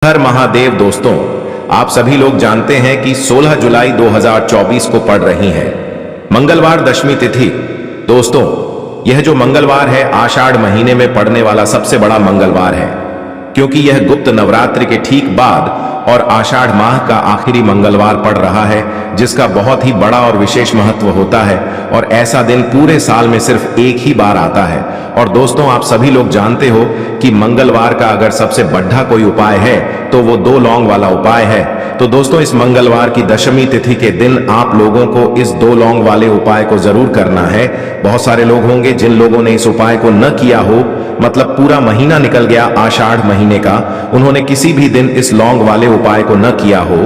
हर महादेव। दोस्तों, आप सभी लोग जानते हैं कि 16 जुलाई 2024 को पड़ रही है मंगलवार दशमी तिथि। दोस्तों, यह जो मंगलवार है आषाढ़ महीने में पड़ने वाला सबसे बड़ा मंगलवार है, क्योंकि यह गुप्त नवरात्रि के ठीक बाद और आषाढ़ माह का आखिरी मंगलवार पड़ रहा है, जिसका बहुत ही बड़ा और विशेष महत्व होता है। और ऐसा दिन पूरे साल में सिर्फ एक ही बार आता है। और दोस्तों, आप सभी लोग जानते हो कि मंगलवार का अगर सबसे बढ़ा कोई उपाय है तो वो 2 लौंग वाला उपाय है। तो दोस्तों, इस मंगलवार की दशमी तिथि के दिन आप लोगों को इस 2 लौंग वाले उपाय को जरूर करना है। बहुत सारे लोग होंगे जिन लोगों ने इस उपाय को न किया हो, मतलब पूरा महीना निकल गया आषाढ़ महीने का, उन्होंने किसी भी दिन इस लौंग वाले उपाय को न किया हो।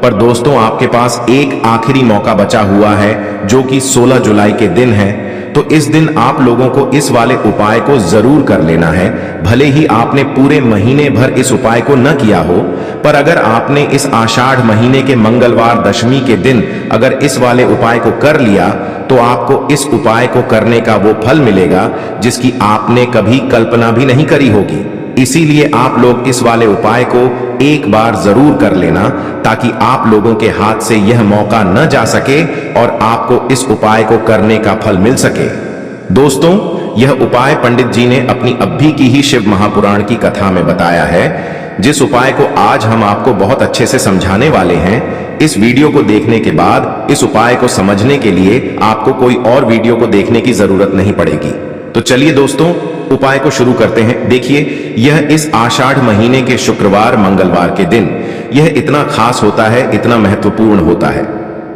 पर दोस्तों, आपके पास एक आखिरी मौका बचा हुआ है, जो कि 16 जुलाई के दिन है। तो इस दिन आप लोगों को इस वाले उपाय को जरूर कर लेना है। भले ही आपने पूरे महीने भर इस उपाय को न किया हो, पर अगर आपने इस आषाढ़ महीने के मंगलवार दशमी के दिन अगर इस वाले उपाय को कर लिया, तो आपको इस उपाय को करने का वो फल मिलेगा जिसकी आपने कभी कल्पना भी नहीं करी होगी। इसीलिए आप लोग इस वाले उपाय को एक बार जरूर कर लेना, ताकि आप लोगों के हाथ से यह मौका न जा सके और आपको इस उपाय को करने का फल मिल सके। दोस्तों, यह उपाय पंडित जी ने अपनी अभी की ही शिव महापुराण की कथा में बताया है, जिस उपाय को आज हम आपको बहुत अच्छे से समझाने वाले हैं। इस वीडियो को देखने के बाद इस उपाय को समझने के लिए आपको कोई और वीडियो को देखने की जरूरत नहीं पड़ेगी। तो चलिए दोस्तों, उपाय को शुरू करते हैं। देखिए, यह इस आषाढ़ महीने के शुक्रवार मंगलवार के दिन यह इतना खास होता है, इतना महत्वपूर्ण होता है।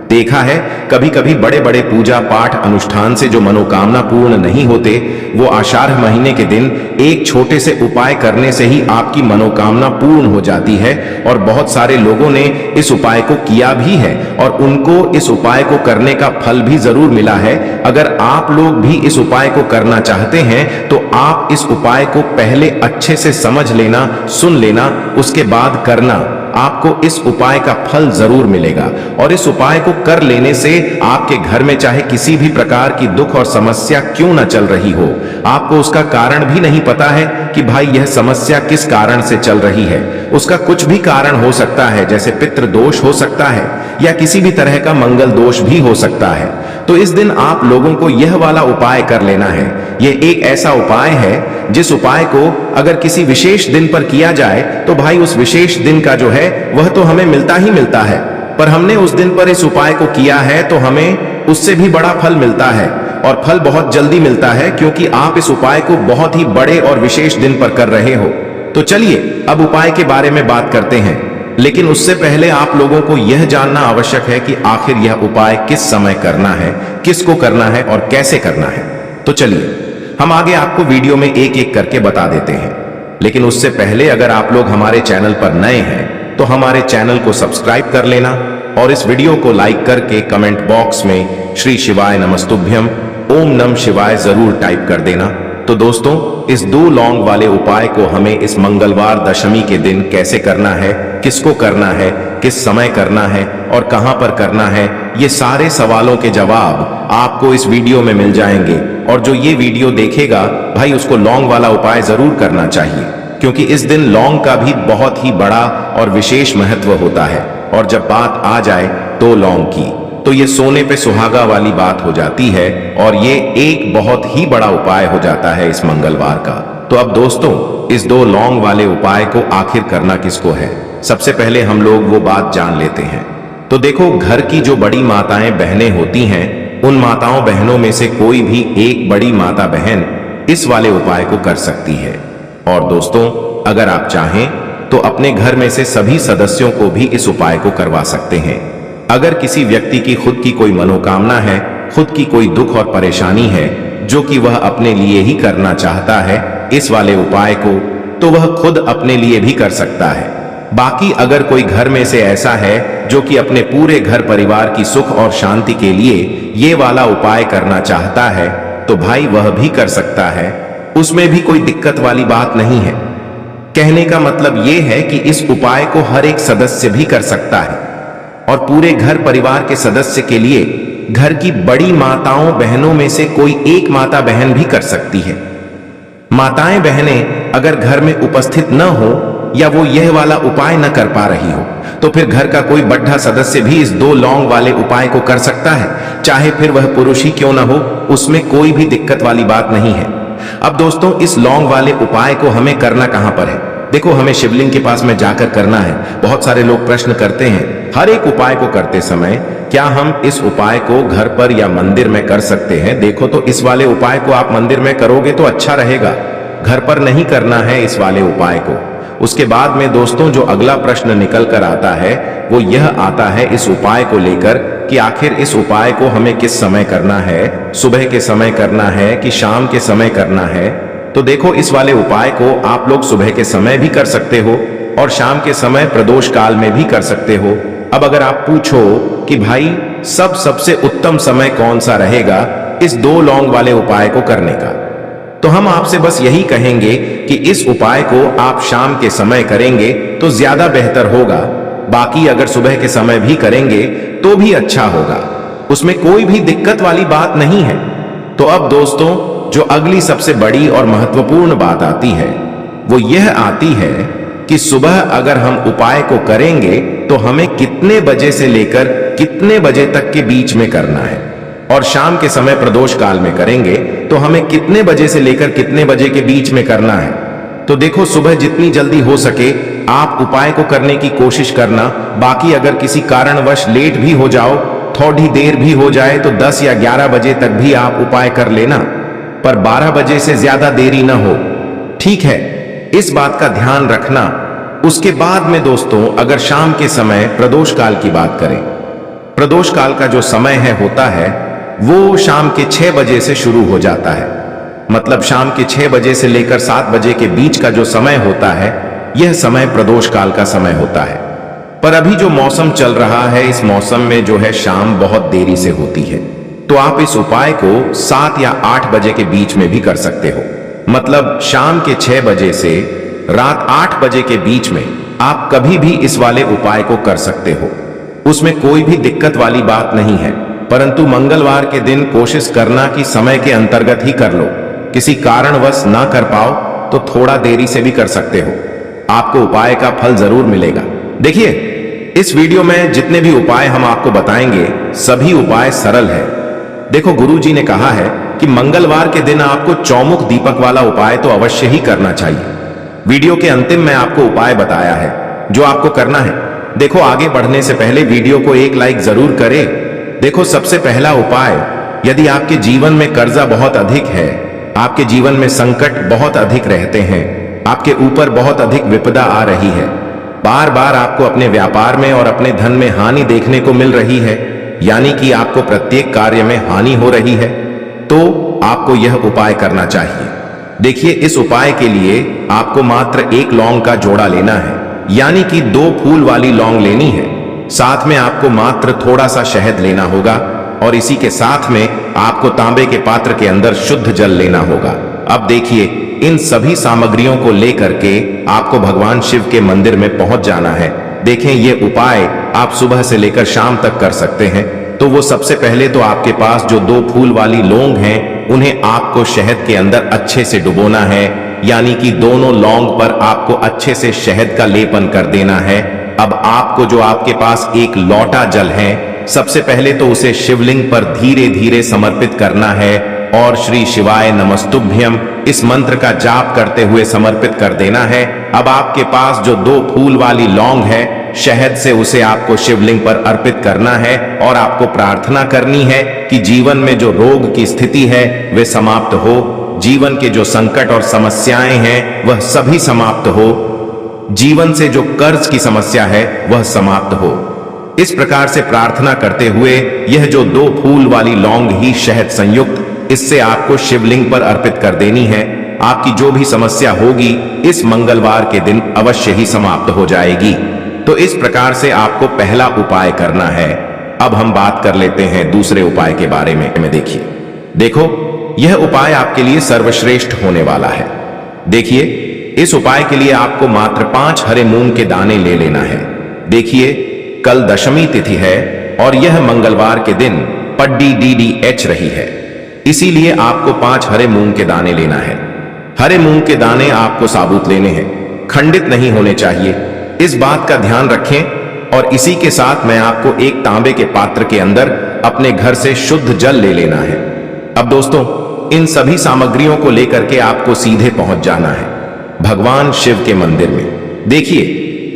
देखा है, कभी कभी बड़े बड़े पूजा पाठ अनुष्ठान से जो मनोकामना पूर्ण नहीं होते, वो आषाढ़ महीने के दिन एक छोटे से उपाय करने से ही आपकी मनोकामना पूर्ण हो जाती है। और बहुत सारे लोगों ने इस उपाय को किया भी है और उनको इस उपाय को करने का फल भी जरूर मिला है। अगर आप लोग भी इस उपाय को करना चाहते हैं तो आप इस उपाय को पहले अच्छे से समझ लेना, सुन लेना, उसके बाद करना। आपको इस उपाय का फल जरूर मिलेगा। और इस उपाय को कर लेने से आपके घर में चाहे किसी भी प्रकार की दुख और समस्या क्यों न चल रही हो, आपको उसका कारण भी नहीं पता है कि भाई यह समस्या किस कारण से चल रही है। उसका कुछ भी कारण हो सकता है, जैसे पितृ दोष हो सकता है या किसी भी तरह का मंगल दोष भी हो सकता है। तो इस दिन आप लोगों को यह वाला उपाय कर लेना है। यह एक ऐसा उपाय है जिस उपाय को अगर किसी विशेष दिन पर किया जाए तो भाई उस विशेष दिन का जो है वह तो हमें मिलता ही मिलता है। पर हमने उस दिन पर इस उपाय को किया है तो हमें उससे भी बड़ा फल मिलता है, और फल बहुत जल्दी मिलता है, क्योंकि आप इस उपाय को बहुत ही बड़े और विशेष दिन पर कर रहे हो। तो चलिए अब उपाय के बारे में बात करते हैं। लेकिन उससे पहले आप लोगों को यह जानना आवश्यक है कि आखिर यह उपाय किस समय करना है, किसको करना है और कैसे करना है। तो चलिए हम आगे आपको वीडियो में एक एक करके बता देते हैं। लेकिन उससे पहले अगर आप लोग हमारे चैनल पर नए हैं तो हमारे चैनल को सब्सक्राइब कर लेना और इस वीडियो को लाइक करके कमेंट बॉक्स में श्री शिवाय नमस्तुभ्यम, ओम नमः शिवाय जरूर टाइप कर देना। तो दोस्तों, इस 2 लौंग वाले उपाय को हमें इस मंगलवार दशमी के दिन कैसे करना है, किसको करना है, किस समय करना है और कहां पर करना है, ये सारे सवालों के जवाब आपको इस वीडियो में मिल जाएंगे। और जो ये वीडियो देखेगा भाई, उसको लौंग वाला उपाय जरूर करना चाहिए, क्योंकि इस दिन लौंग का भी बहुत ही बड़ा और विशेष महत्व होता है। और जब बात आ जाए 2 लौंग की, तो ये सोने पे सुहागा वाली बात हो जाती है और ये एक बहुत ही बड़ा उपाय हो जाता है इस मंगलवार का। तो अब दोस्तों, इस 2 लौंग वाले उपाय को आखिर करना किसको है, सबसे पहले हम लोग वो बात जान लेते हैं। तो देखो, घर की जो बड़ी माताएं बहनें होती हैं, उन माताओं बहनों में से कोई भी एक बड़ी माता बहन इस वाले उपाय को कर सकती है। और दोस्तों, अगर आप चाहें तो अपने घर में से सभी सदस्यों को भी इस उपाय को करवा सकते हैं। अगर किसी व्यक्ति की खुद की कोई मनोकामना है, खुद की कोई दुख और परेशानी है जो कि वह अपने लिए ही करना चाहता है इस वाले उपाय को, तो वह खुद अपने लिए भी कर सकता है। बाकी अगर कोई घर में से ऐसा है जो कि अपने पूरे घर परिवार की सुख और शांति के लिए ये वाला उपाय करना चाहता है, तो भाई वह भी कर सकता है। उसमें भी कोई दिक्कत वाली बात नहीं है। कहने का मतलब ये है कि इस उपाय को हर एक सदस्य भी कर सकता है और पूरे घर परिवार के सदस्य के लिए घर की बड़ी माताओं बहनों में से कोई एक माता बहन भी कर सकती है। माताएं बहनें अगर घर में उपस्थित न हो या वो यह वाला उपाय न कर पा रही हो, तो फिर घर का कोई बड़ा सदस्य भी इस 2 लौंग वाले उपाय को कर सकता है, चाहे फिर वह पुरुष ही क्यों न हो। उसमें कोई भी दिक्कत वाली बात नहीं है। अब दोस्तों, इस लौंग वाले उपाय को हमें करना कहां पर है? देखो, हमें शिवलिंग के पास में जाकर करना है। बहुत सारे लोग प्रश्न करते हैं, हर एक उपाय को करते समय क्या हम इस उपाय को घर पर या मंदिर में कर सकते हैं? देखो, तो इस वाले उपाय को आप मंदिर में करोगे तो अच्छा रहेगा, घर पर नहीं करना है इस वाले उपाय को। उसके बाद में दोस्तों, जो अगला प्रश्न निकल कर आता है वो यह आता है इस उपाय को लेकर कि आखिर इस उपाय को हमें किस समय करना है, सुबह के समय करना है कि शाम के समय करना है? तो देखो, इस वाले उपाय को आप लोग सुबह के समय भी कर सकते हो और शाम के समय प्रदोष काल में भी कर सकते हो। अब अगर आप पूछो कि भाई सबसे उत्तम समय कौन सा रहेगा इस 2 लौंग वाले उपाय को करने का, तो हम आपसे बस यही कहेंगे कि इस उपाय को आप शाम के समय करेंगे तो ज्यादा बेहतर होगा। बाकी अगर सुबह के समय भी करेंगे तो भी अच्छा होगा, उसमें कोई भी दिक्कत वाली बात नहीं है। तो अब दोस्तों, जो अगली सबसे बड़ी और महत्वपूर्ण बात आती है वो यह आती है कि सुबह अगर हम उपाय को करेंगे तो हमें कितने बजे से लेकर कितने बजे तक के बीच में करना है, और शाम के समय प्रदोष काल में करेंगे तो हमें कितने बजे से लेकर कितने बजे के बीच में करना है। तो देखो, सुबह जितनी जल्दी हो सके आप उपाय को करने की कोशिश करना। बाकी अगर किसी कारणवश लेट भी हो जाओ, थोड़ी देर भी हो जाए, तो 10 या 11 बजे तक भी आप उपाय कर लेना, पर 12 बजे से ज्यादा देरी ना हो, ठीक है? इस बात का ध्यान रखना। उसके बाद में दोस्तों, अगर शाम के समय प्रदोष काल की बात करें, प्रदोष काल का जो समय होता है वो शाम के 6 बजे से शुरू हो जाता है। मतलब शाम के 6 बजे से लेकर 7 बजे के बीच का जो समय होता है यह समय प्रदोष काल का समय होता है। पर अभी जो मौसम चल रहा है, इस मौसम में जो है शाम बहुत देरी से होती है, तो आप इस उपाय को 7 या 8 बजे के बीच में भी कर सकते हो। मतलब शाम के 6 बजे से रात 8 बजे के बीच में आप कभी भी इस वाले उपाय को कर सकते हो, उसमें कोई भी दिक्कत वाली बात नहीं है। परंतु मंगलवार के दिन कोशिश करना कि समय के अंतर्गत ही कर लो। किसी कारणवश ना कर पाओ तो थोड़ा देरी से भी कर सकते हो, आपको उपाय का फल जरूर मिलेगा। देखिए, इस वीडियो में जितने भी उपाय हम आपको बताएंगे सभी उपाय सरल है। देखो, गुरुजी ने कहा है कि मंगलवार के दिन आपको चौमुख दीपक वाला उपाय तो अवश्य ही करना चाहिए। वीडियो के अंतिम में आपको उपाय बताया है जो आपको करना है। देखो, आगे बढ़ने से पहले वीडियो को एक लाइक जरूर करें। देखो, सबसे पहला उपाय, यदि आपके जीवन में कर्जा बहुत अधिक है, आपके जीवन में संकट बहुत अधिक रहते हैं, आपके ऊपर बहुत अधिक विपदा आ रही है, बार बार आपको अपने व्यापार में और अपने धन में हानि देखने को मिल रही है, यानी कि आपको प्रत्येक कार्य में हानि हो रही है, तो आपको यह उपाय करना चाहिए। देखिए, इस उपाय के लिए आपको मात्र 1 लौंग का जोड़ा लेना है, यानी कि 2 फूल वाली लौंग लेनी है। साथ में आपको मात्र थोड़ा सा शहद लेना होगा और इसी के साथ में आपको तांबे के पात्र के अंदर शुद्ध जल लेना होगा। अब देखिए, इन सभी सामग्रियों को लेकर के आपको भगवान शिव के मंदिर में पहुंच जाना है। देखें, ये उपाय आप सुबह से लेकर शाम तक कर सकते हैं। तो वो सबसे पहले तो आपके पास जो 2 फूल वाली लौंग हैं उन्हें आपको शहद के अंदर अच्छे से डुबोना है, यानी कि दोनों लौंग पर आपको अच्छे से शहद का लेपन कर देना है। अब आपको जो आपके पास 1 लोटा जल है, सबसे पहले तो उसे शिवलिंग पर धीरे धीरे समर्पित करना है और श्री शिवाय नमस्तुभ्यम इस मंत्र का जाप करते हुए समर्पित कर देना है। अब आपके पास जो 2 फूल वाली लौंग है, शहद से उसे आपको शिवलिंग पर अर्पित करना है और आपको प्रार्थना करनी है कि जीवन में जो रोग की स्थिति है वे समाप्त हो, जीवन के जो संकट और समस्याएं हैं वह सभी समाप्त हो, जीवन से जो कर्ज की समस्या है वह समाप्त हो। इस प्रकार से प्रार्थना करते हुए यह जो 2 फूल वाली लौंग ही शहद संयुक्त, इससे आपको शिवलिंग पर अर्पित कर देनी है। आपकी जो भी समस्या होगी इस मंगलवार के दिन अवश्य ही समाप्त हो जाएगी। तो इस प्रकार से आपको पहला उपाय करना है। अब हम बात कर लेते हैं दूसरे उपाय के बारे में। देखो, यह उपाय आपके लिए सर्वश्रेष्ठ होने वाला है। देखिए, इस उपाय के लिए आपको मात्र 5 हरे मूंग के दाने ले लेना है। देखिए, कल दशमी तिथि है और यह मंगलवार के दिन पड्डी DDH रही है, इसीलिए आपको 5 हरे मूंग के दाने लेना है। हरे मूंग के दाने आपको साबुत लेने हैं। खंडित नहीं होने चाहिए। इस बात का ध्यान रखें। और इसी के साथ मैं आपको एक तांबे के पात्र के अंदर अपने घर से शुद्ध जल ले लेना है। अब दोस्तों, इन सभी सामग्रियों को लेकर के आपको सीधे पहुंच जाना है भगवान शिव के मंदिर में। देखिए,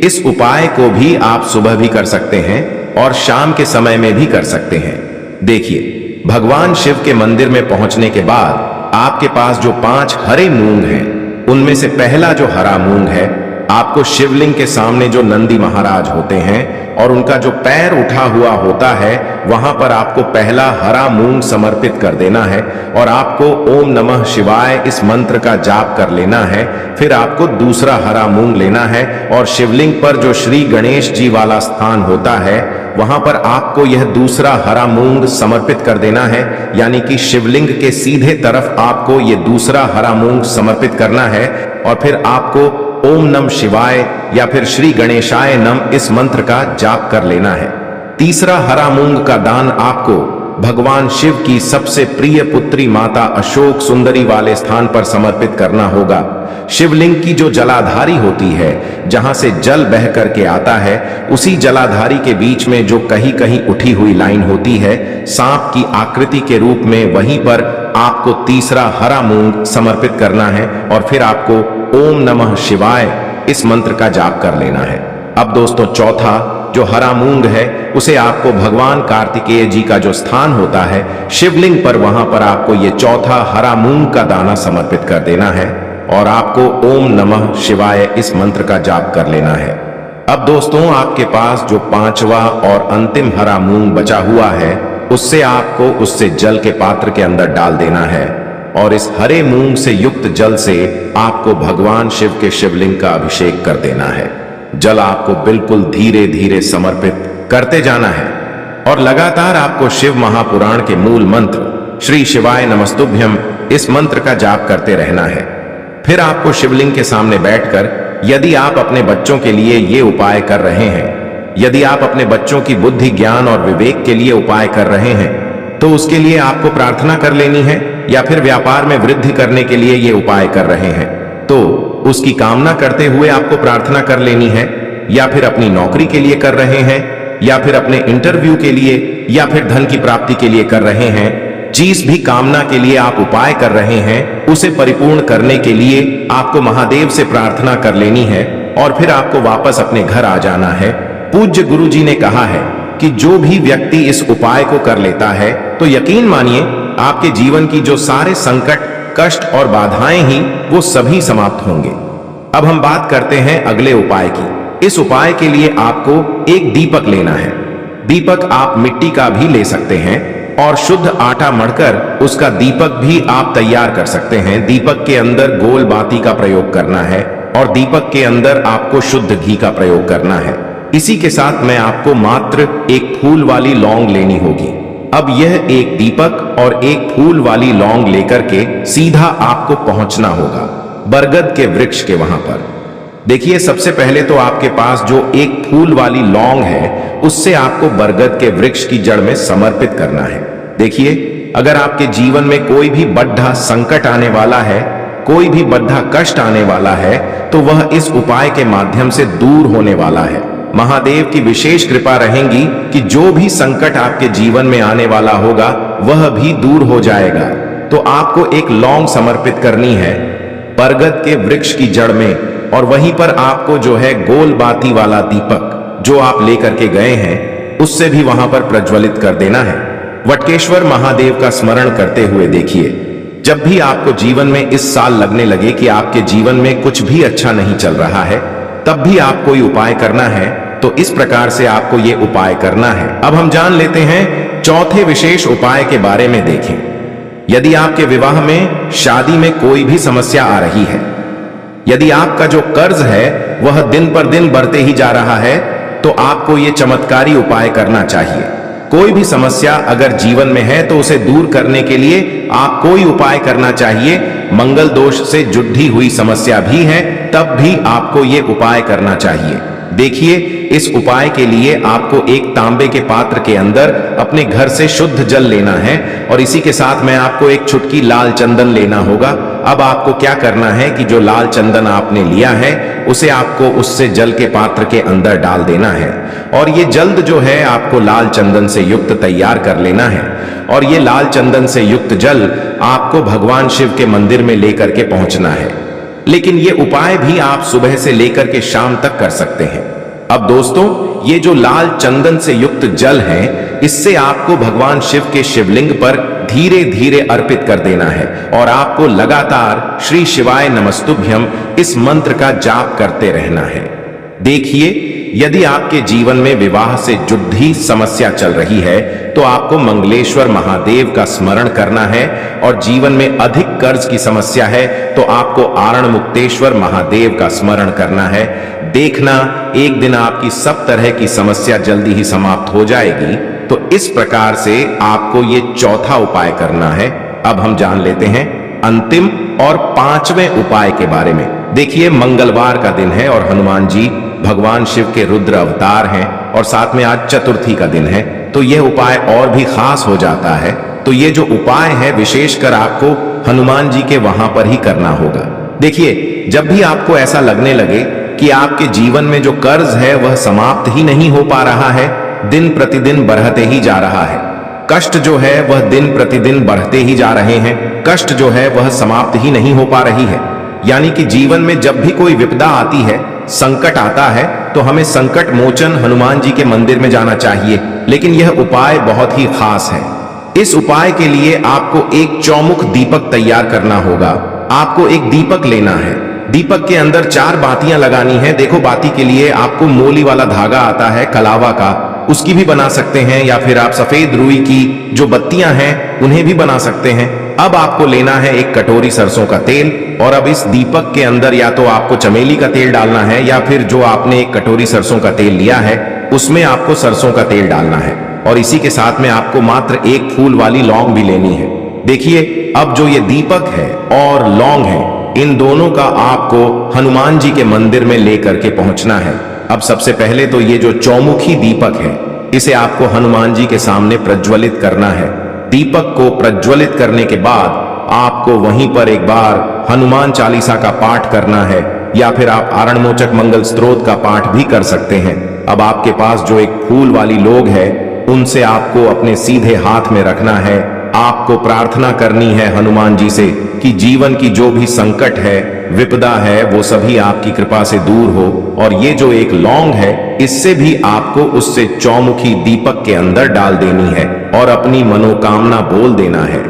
इस उपाय को भी आप सुबह भी कर सकते हैं और शाम के समय में भी कर सकते हैं। देखिए, भगवान शिव के मंदिर में पहुंचने के बाद आपके पास जो 5 हरे मूंग हैं, उनमें से पहला जो हरा मूंग है, आपको शिवलिंग के सामने जो नंदी महाराज होते हैं और उनका जो पैर उठा हुआ होता है, वहां पर आपको पहला हरा मूंग समर्पित कर देना है और आपको ओम नमः शिवाय इस मंत्र का जाप कर लेना है। फिर आपको दूसरा हरा मूंग लेना है और शिवलिंग पर जो श्री गणेश जी वाला स्थान होता है, वहां पर आपको यह दूसरा हरा मूंग समर्पित कर देना है। यानी कि शिवलिंग के सीधे तरफ आपको यह दूसरा हरा मूंग समर्पित करना है और फिर आपको ओम नम शिवाय या फिर श्री गणेशाय नम इस मंत्र का जाप कर लेना है। तीसरा हरा मूंग का दान आपको भगवान शिव की सबसे प्रिय पुत्री माता अशोक सुंदरी वाले स्थान पर समर्पित करना होगा। शिवलिंग की जो जलाधारी होती है, जहां से जल बह करके आता है, उसी जलाधारी के बीच में जो कहीं कहीं उठी हुई लाइन होती है सांप की आकृति के रूप में, वहीं पर आपको तीसरा हरा मूंग समर्पित करना है और फिर आपको ओम नमः शिवाय इस मंत्र का जाप कर लेना है। अब दोस्तों, चौथा जो हरा मूंग है, उसे आपको भगवान कार्तिकेय जी का जो स्थान होता है शिवलिंग पर, वहां पर आपको ये चौथा हरा मूंग का दाना समर्पित कर देना है और आपको ओम नमः शिवाय इस मंत्र का जाप कर लेना है। अब दोस्तों, आपके पास जो 5वां और अंतिम हरा मूंग बचा हुआ है, उससे आपको उससे जल के पात्र के अंदर डाल देना है और इस हरे मूंग से युक्त जल से आपको भगवान शिव के शिवलिंग का अभिषेक कर देना है। जल आपको बिल्कुल धीरे धीरे समर्पित करते जाना है और लगातार आपको शिव महापुराण के मूल मंत्र श्री शिवाय नमस्तुभ्यम इस मंत्र का जाप करते रहना है। फिर आपको शिवलिंग के सामने बैठकर, यदि आप अपने बच्चों के लिए ये उपाय कर रहे हैं, यदि आप अपने बच्चों की बुद्धि ज्ञान और विवेक के लिए उपाय कर रहे हैं, तो उसके लिए आपको प्रार्थना कर लेनी है। या फिर व्यापार में वृद्धि करने के लिए ये उपाय कर रहे हैं, तो उसकी कामना करते हुए आपको प्रार्थना कर लेनी है। या फिर अपनी नौकरी के लिए कर रहे हैं, या फिर अपने इंटरव्यू के लिए, या फिर धन की प्राप्ति के लिए कर रहे हैं, जिस भी कामना के लिए आप उपाय कर रहे हैं, उसे परिपूर्ण करने के लिए आपको महादेव से प्रार्थना कर लेनी है और फिर आपको वापस अपने घर आ जाना है। पूज्य गुरु जी ने कहा है कि जो भी व्यक्ति इस उपाय को कर लेता है, तो यकीन मानिए आपके जीवन की जो सारे संकट, कष्ट और बाधाएं ही वो सभी समाप्त होंगे। अब हम बात करते हैं अगले उपाय की। इस उपाय के लिए आपको एक दीपक लेना है। दीपक आप मिट्टी का भी ले सकते हैं और शुद्ध आटा मढ़कर उसका दीपक भी आप तैयार कर सकते हैं। दीपक के अंदर गोल बाती का प्रयोग करना है और दीपक के अंदर आपको शुद्ध घी का प्रयोग करना है। इसी के साथ में आपको मात्र एक फूल वाली लौंग लेनी होगी। अब यह एक दीपक और एक फूल वाली लौंग लेकर के सीधा आपको पहुंचना होगा बरगद के वृक्ष के वहां पर। देखिए, सबसे पहले तो आपके पास जो एक फूल वाली लौंग है, उससे आपको बरगद के वृक्ष की जड़ में समर्पित करना है। देखिए, अगर आपके जीवन में कोई भी बड़ा संकट आने वाला है, कोई भी बड़ा कष्ट आने वाला है, तो वह इस उपाय के माध्यम से दूर होने वाला है। महादेव की विशेष कृपा रहेगी कि जो भी संकट आपके जीवन में आने वाला होगा, वह भी दूर हो जाएगा। तो आपको एक लौंग समर्पित करनी है बरगद के वृक्ष की जड़ में, और वहीं पर आपको जो है गोल बाती वाला दीपक जो आप लेकर के गए हैं, उससे भी वहां पर प्रज्वलित कर देना है। वटकेश्वर महादेव का स्मरण करते हुए देखिए, जब भी आपको जीवन में इस साल लगने लगे कि आपके जीवन में कुछ भी अच्छा नहीं चल रहा है, तब भी आप कोई उपाय करना है, तो इस प्रकार से आपको ये उपाय करना है। अब हम जान लेते हैं चौथे विशेष उपाय के बारे में। देखें, यदि आपके विवाह में, शादी में कोई भी समस्या आ रही है, यदि आपका जो कर्ज है वह दिन पर दिन बढ़ते ही जा रहा है, तो आपको ये चमत्कारी उपाय करना चाहिए। कोई भी समस्या अगर जीवन में है तो उसे दूर करने के लिए आप कोई उपाय करना चाहिए। मंगल दोष से जुड़ी हुई समस्या भी है, तब भी आपको ये उपाय करना चाहिए। देखिए, इस उपाय के लिए आपको एक तांबे के पात्र के अंदर अपने घर से शुद्ध जल लेना है और इसी के साथ में आपको एक चुटकी लाल चंदन लेना होगा अब आपको क्या करना है कि जो लाल चंदन आपने लिया है उसे आपको उससे जल के पात्र के अंदर डाल देना है और ये जल्द जो है आपको लाल चंदन से युक्त तैयार कर लेना है और ये लाल चंदन से युक्त जल आपको भगवान शिव के मंदिर में लेकर के पहुंचना है। लेकिन ये उपाय भी आप सुबह से लेकर के शाम तक कर सकते हैं। अब दोस्तों, ये जो लाल चंदन से युक्त जल है, इससे आपको भगवान शिव के शिवलिंग पर धीरे धीरे अर्पित कर देना है और आपको लगातार श्री शिवाय नमस्तुभ्यम इस मंत्र का जाप करते रहना है। देखिए, यदि आपके जीवन में विवाह से जुड़ी समस्या चल रही है तो आपको मंगलेश्वर महादेव का स्मरण करना है और जीवन में अधिक कर्ज की समस्या है तो आपको आरण मुक्तेश्वर महादेव का स्मरण करना है। देखना, एक दिन आपकी सब तरह की समस्या जल्दी ही समाप्त हो जाएगी। तो इस प्रकार से आपको ये चौथा उपाय करना है। अब हम जान लेते हैं अंतिम और पांचवें उपाय के बारे में। देखिए, मंगलवार का दिन है और हनुमान जी भगवान शिव के रुद्र अवतार हैं और साथ में आज चतुर्थी का दिन है, तो यह उपाय और भी खास हो जाता है। तो ये जो उपाय है विशेषकर आपको हनुमान जी के वहां पर ही करना होगा। देखिए, जब भी आपको ऐसा लगने लगे कि आपके जीवन में जो कर्ज है वह समाप्त ही नहीं हो पा रहा है, दिन प्रतिदिन बढ़ते ही जा रहा है, कष्ट जो है वह दिन प्रतिदिन बढ़ते ही जा रहे हैं, कष्ट जो है वह समाप्त ही नहीं हो पा रही है, यानी कि जीवन में जब भी कोई विपदा आती है, संकट आता है, तो हमें संकट मोचन हनुमान जी के मंदिर में जाना चाहिए। लेकिन यह उपाय बहुत ही खास है। इस उपाय के लिए आपको एक चौमुख दीपक तैयार करना होगा। आपको एक दीपक लेना है, दीपक के अंदर 4 बातियां लगानी है। देखो, बाती के लिए आपको मोली वाला धागा आता है कलावा का, उसकी भी बना सकते हैं, या फिर आप सफेद रुई की जो बत्तियां हैं उन्हें भी बना सकते हैं। अब आपको लेना है एक कटोरी सरसों का तेल और अब इस दीपक के अंदर या तो आपको चमेली का तेल डालना है या फिर जो आपने एक कटोरी सरसों का तेल लिया है उसमें आपको सरसों का तेल डालना है और इसी के साथ में आपको मात्र एक फूल वाली लौंग भी लेनी है। देखिए, अब जो ये दीपक है और लौंग है, इन दोनों का आपको हनुमान जी के मंदिर में लेकर के पहुंचना है। अब सबसे पहले तो ये जो चौमुखी दीपक है, इसे आपको हनुमान जी के सामने प्रज्वलित करना है। दीपक को प्रज्वलित करने के बाद आपको वहीं पर एक बार हनुमान चालीसा का पाठ करना है या फिर आप आरणमोचक मंगल स्तोत्र का पाठ भी कर सकते हैं। अब आपके पास जो एक फूल वाली लोग है, उनसे आपको अपने सीधे हाथ में रखना है। आपको प्रार्थना करनी है हनुमान जी से कि जीवन की जो भी संकट है, विपदा है, वो सभी आपकी कृपा से दूर हो। और ये जो एक लौंग है, इससे भी आपको उससे चौमुखी दीपक के अंदर डाल देनी है और अपनी मनोकामना बोल देना है।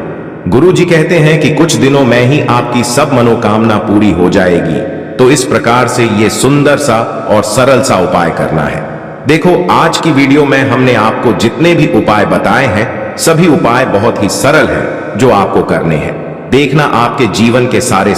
गुरु जी कहते हैं कि कुछ दिनों में ही आपकी सब मनोकामना पूरी हो जाएगी। तो इस प्रकार से ये सुंदर सा और सरल सा उपाय करना है। देखो, आज की वीडियो में हमने आपको जितने भी उपाय बताए हैं, सभी उपाय बहुत ही सरल हैं जो आपको करने हैं। देखना, आपके जीवन के सारे